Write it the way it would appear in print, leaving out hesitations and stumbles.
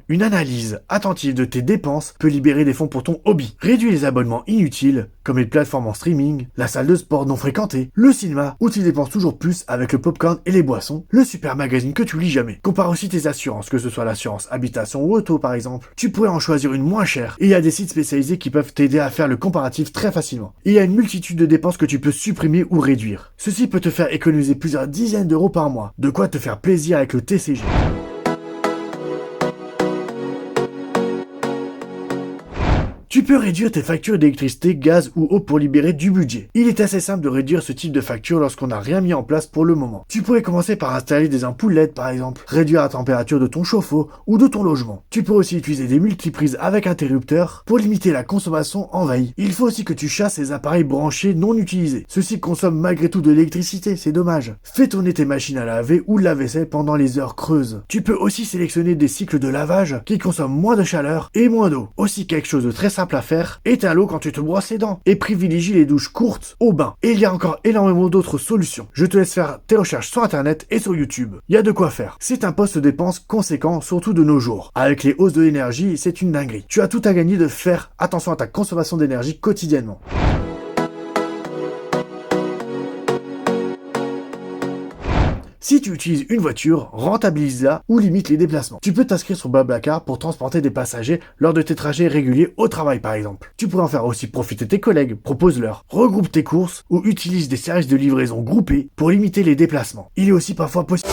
Une analyse attentive de tes dépenses peut libérer des fonds pour ton hobby. Réduis les abonnements inutiles, comme les plateformes en streaming, la salle de sport non fréquentée, le cinéma, où tu dépenses toujours plus avec le popcorn et les boissons, le super magazine que tu lis jamais. Compare aussi tes assurances, que ce soit l'assurance habitation ou auto par exemple. Tu pourrais en choisir une moins chère, et il y a des sites spécialisés qui peuvent t'aider à faire le comparatif très facilement. Il y a une multitude de dépenses que tu peux supprimer ou réduire. Ceci peut te faire économiser plusieurs dizaines d'euros par mois, de quoi te faire plaisir avec le TCG. Tu peux réduire tes factures d'électricité, gaz ou eau pour libérer du budget. Il est assez simple de réduire ce type de facture lorsqu'on n'a rien mis en place pour le moment. Tu pourrais commencer par installer des ampoules LED par exemple, réduire la température de ton chauffe-eau ou de ton logement. Tu peux aussi utiliser des multiprises avec interrupteur pour limiter la consommation en veille. Il faut aussi que tu chasses les appareils branchés non utilisés. Ceux-ci consomment malgré tout de l'électricité, c'est dommage. Fais tourner tes machines à laver ou la vaisselle pendant les heures creuses. Tu peux aussi sélectionner des cycles de lavage qui consomment moins de chaleur et moins d'eau. Aussi quelque chose de très simple à faire, éteins l'eau quand tu te brosses les dents et privilégie les douches courtes au bain. Et il y a encore énormément d'autres solutions. Je te laisse faire tes recherches sur internet et sur YouTube. Il y a de quoi faire. C'est un poste de dépense conséquent, surtout de nos jours. Avec les hausses de l'énergie, c'est une dinguerie. Tu as tout à gagner de faire attention à ta consommation d'énergie quotidiennement. Si tu utilises une voiture, rentabilise-la ou limite les déplacements. Tu peux t'inscrire sur Blablacar pour transporter des passagers lors de tes trajets réguliers au travail par exemple. Tu pourrais en faire aussi profiter tes collègues, propose-leur. Regroupe tes courses ou utilise des services de livraison groupés pour limiter les déplacements. Il est aussi parfois possible...